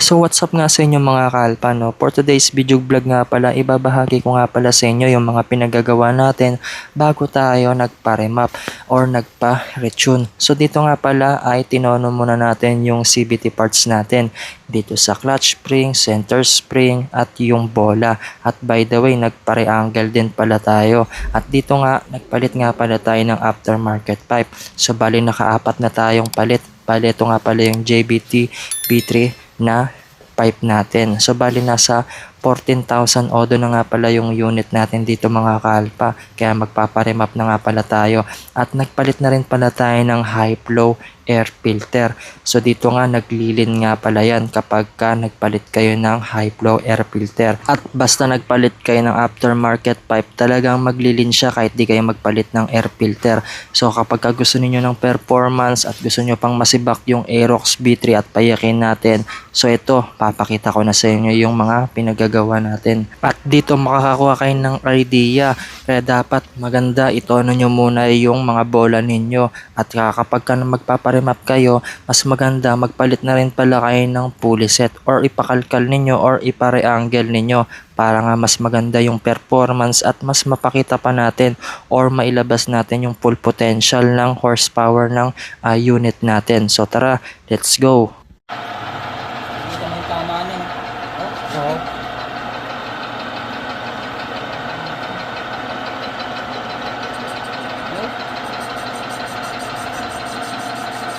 So what's up nga sa inyo mga kalpa, no? For today's video vlog nga pala, ibabahagi ko nga pala sa inyo yung mga pinagagawa natin bago tayo nagpa-remap or nagpa-retune. So dito nga pala ay tinono muna natin yung CVT parts natin dito sa clutch spring, center spring at yung bola. At by the way, nagpa-re-angle din pala tayo. At dito nga, nagpalit nga pala tayo ng aftermarket pipe. So bali nakaapat na tayong palit. Bali ito nga pala yung JBT P3 na pipe natin. So bali nasa 14,000 odo na nga pala yung unit natin dito mga kalpa. Kaya magpaparemap na nga pala tayo. At nagpalit na rin pala tayo ng high flow air filter. So dito nga naglilin nga pala yan kapag ka nagpalit kayo ng high flow air filter. At basta nagpalit kayo ng aftermarket pipe, talagang maglilin siya kahit di kayo magpalit ng air filter. So kapag ka gusto niyo ng performance at gusto niyo pang masibak yung Aerox B3 at payakin natin, so ito, papakita ko na sa inyo yung mga pinagagawa natin. At dito makakakuha kayo ng idea. Kaya dapat maganda itono nyo muna yung mga bola ninyo. At kapag ka magpaparemap kayo, mas maganda magpalit na rin pala kayo ng pulley set or ipakalkal ninyo or ipare-angle ninyo para nga mas maganda yung performance at mas mapakita pa natin or mailabas natin yung full potential ng horsepower ng unit natin. So tara, let's go!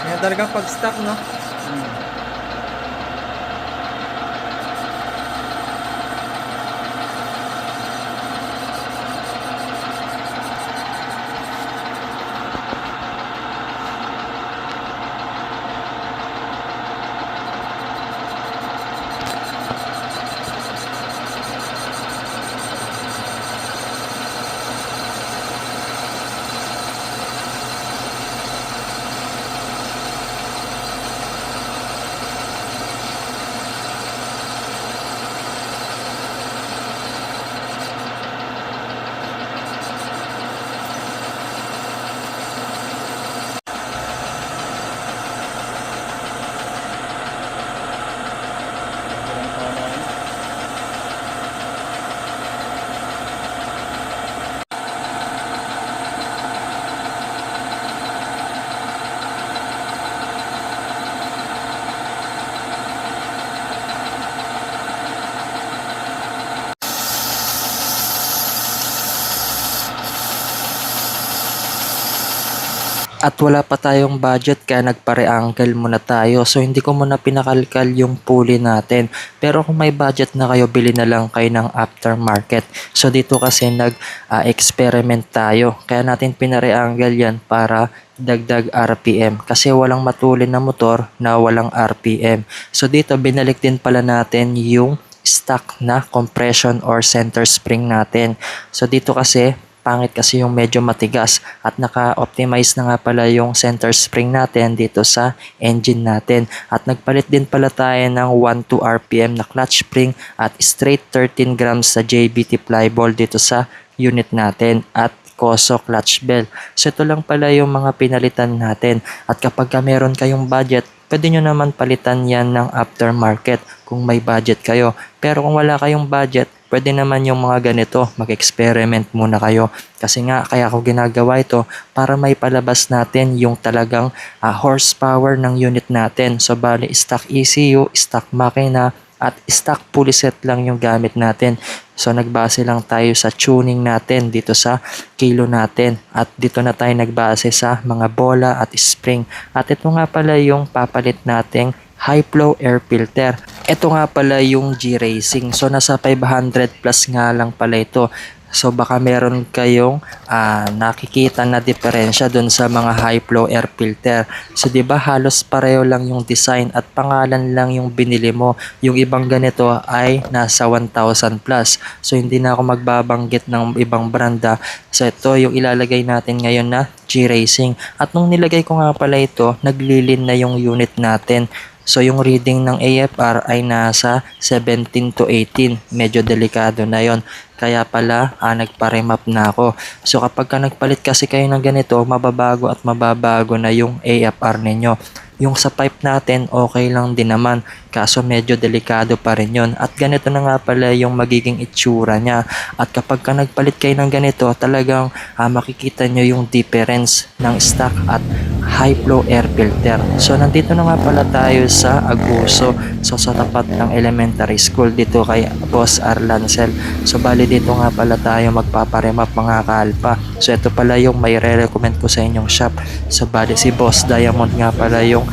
Kaya talagang pag-stock, no? At wala pa tayong budget kaya nagpare-angle muna tayo. So hindi ko muna pinakalkal yung pulley natin. Pero kung may budget na kayo, bili na lang kayo ng aftermarket. So dito kasi nag-experiment tayo. Kaya natin pinare-angle yan para dagdag RPM. Kasi walang matulin na motor na walang RPM. So dito binalik din pala natin yung stock na compression or center spring natin. So dito kasi pangit kasi yung medyo matigas at naka-optimize na nga pala yung center spring natin dito sa engine natin. At nagpalit din pala tayo ng 1-2 RPM na clutch spring at straight 13 grams sa JBT flyball dito sa unit natin at Koso clutch bell. So ito lang pala yung mga pinalitan natin. At kapag meron kayong budget, pwede nyo naman palitan yan ng aftermarket kung may budget kayo. Pero kung wala kayong budget, pwede naman yung mga ganito, mag-experiment muna kayo. Kasi nga, kaya ako ginagawa ito para may palabas natin yung talagang horsepower ng unit natin. So, bali, stock ECU, stock makina, at stock pulley set lang yung gamit natin. So nagbase lang tayo sa tuning natin dito sa kilo natin. At dito na tayo nagbase sa mga bola at spring. At ito nga pala yung papalit nating high flow air filter. Ito nga pala yung G-Racing. So nasa 500 plus nga lang pala ito. So baka meron kayong nakikita na diferensya dun sa mga high flow air filter. So 'di ba halos pareho lang yung design at pangalan lang yung binili mo. Yung ibang ganito ay nasa 1,000 plus. So hindi na ako magbabanggit ng ibang branda. So ito yung ilalagay natin ngayon na G-Racing. At nung nilagay ko nga pala ito, naglilin na yung unit natin. So yung reading ng AFR ay nasa 17 to 18. Medyo delikado na yon. Kaya pala, nagpa-remap na ako. So kapag ka nagpalit kasi kayo ng ganito, mababago at mababago na yung AFR ninyo. Yung sa pipe natin, okay lang din naman. Kaso medyo delikado pa rin yun. At ganito na nga pala yung magiging itsura niya. At kapag ka nagpalit kayo ng ganito, talagang makikita nyo yung difference ng stock at high flow air filter. So nandito na nga pala tayo sa Aguso. So sa tapat ng elementary school dito kay Boss Arlancel. So bali dito nga pala tayo magpaparemap mga kalpa. So ito pala yung may re-recommend ko sa inyong shop. So bali si Boss Diamond nga pala yung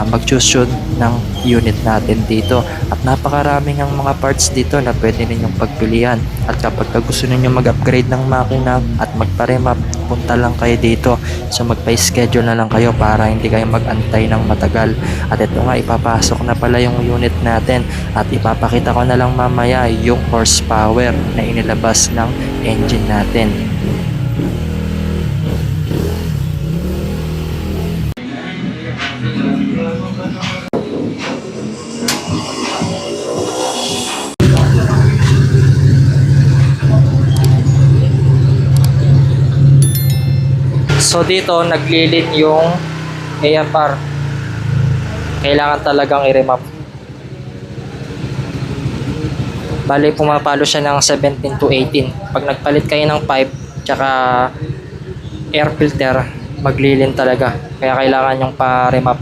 mag-choose ng unit natin dito. At napakaraming ang mga parts dito na pwede ninyong pagpilian. At kapag gusto ninyo mag-upgrade ng makina at magparemap, punta lang kayo dito. So magpa-schedule na lang kayo para hindi kayo mag-antay ng matagal. At ito nga, ipapasok na pala yung unit natin at ipapakita ko na lang mamaya yung horsepower na inilabas ng engine natin. So dito naglilin yung AFR. Kailangan talagang i-remap. Bali pumapalo siya ng 17 to 18. Pag nagpalit kayo ng pipe tsaka air filter, maglilin talaga. Kaya kailangan yung pa-remap.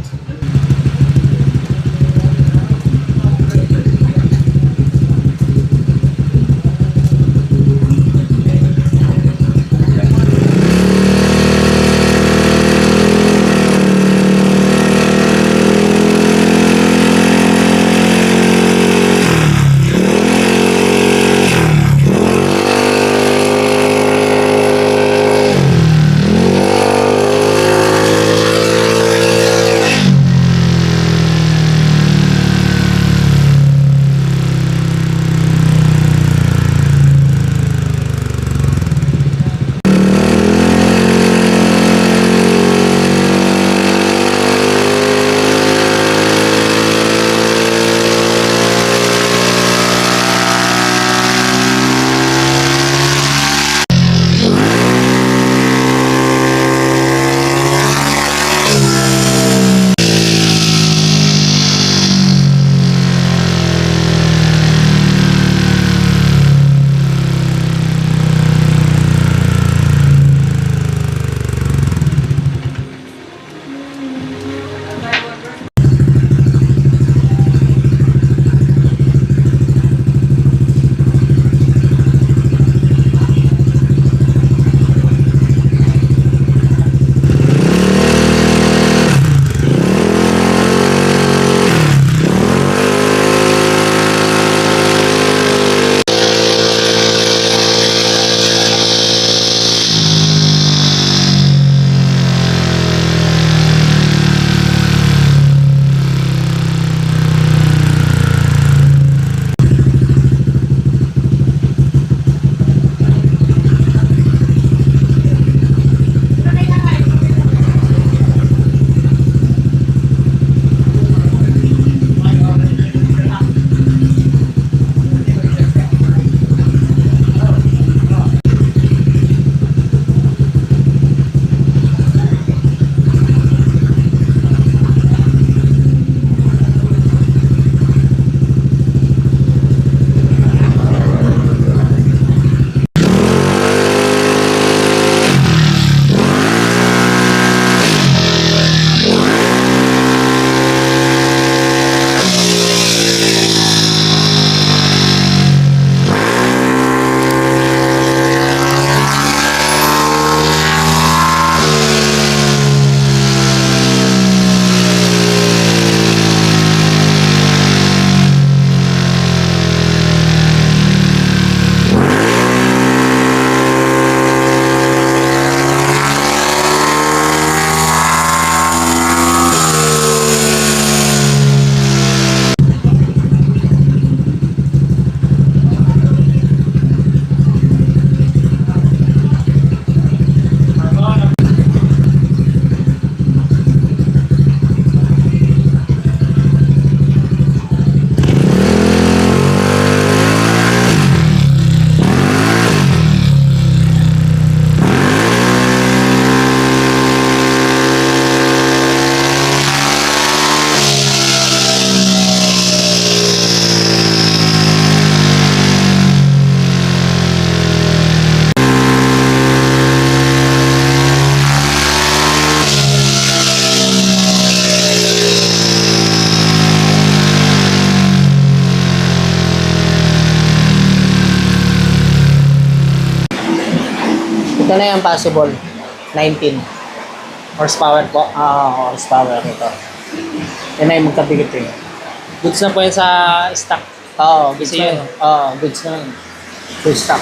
Magkano yung possible? 19. Horsepower po? Horsepower ito. Yan na yung magkabigit eh. Goods na po yan sa stock. Oo, goods Kasi na yun. yun. Oo, goods na yun. Good stock.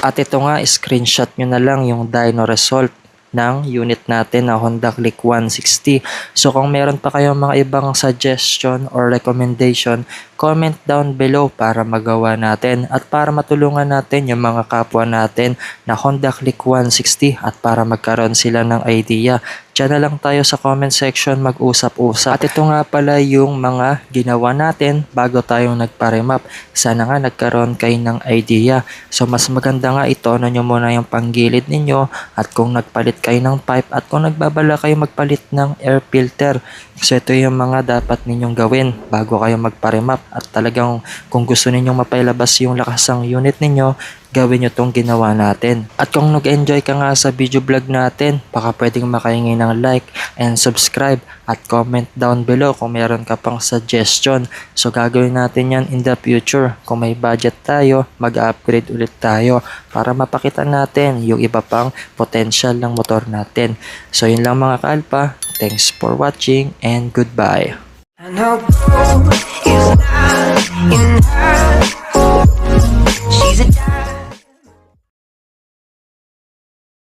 At ito nga, screenshot nyo na lang yung dyno result ng unit natin na Honda Click 160. So kung meron pa kayong mga ibang suggestion or recommendation, comment down below para magawa natin at para matulungan natin yung mga kapwa natin na Honda Click 160 at para magkaroon sila ng idea. Diyan na lang tayo sa comment section mag-usap-usap. At ito nga pala yung mga ginawa natin bago tayong nagpa-remap. Sana nga nagkaroon kayo ng idea. So mas maganda nga ito na nyo muna yung panggilid ninyo at kung nagpalit kayo ng pipe at kung nagbabala kayo magpalit ng air filter. So ito yung mga dapat ninyong gawin bago kayo magpa-remap at talagang kung gusto ninyong mapailabas yung lakas ng unit ninyo, gawin nyo tong ginawa natin. At kung nag-enjoy ka nga sa video vlog natin, baka pwedeng makahingi ng like and subscribe at comment down below kung meron ka pang suggestion. So gagawin natin yan in the future. Kung may budget tayo, mag-upgrade ulit tayo para mapakita natin yung iba pang potential ng motor natin. So yun lang mga kaalpa. Thanks for watching and goodbye. I know gold is not enough. She's a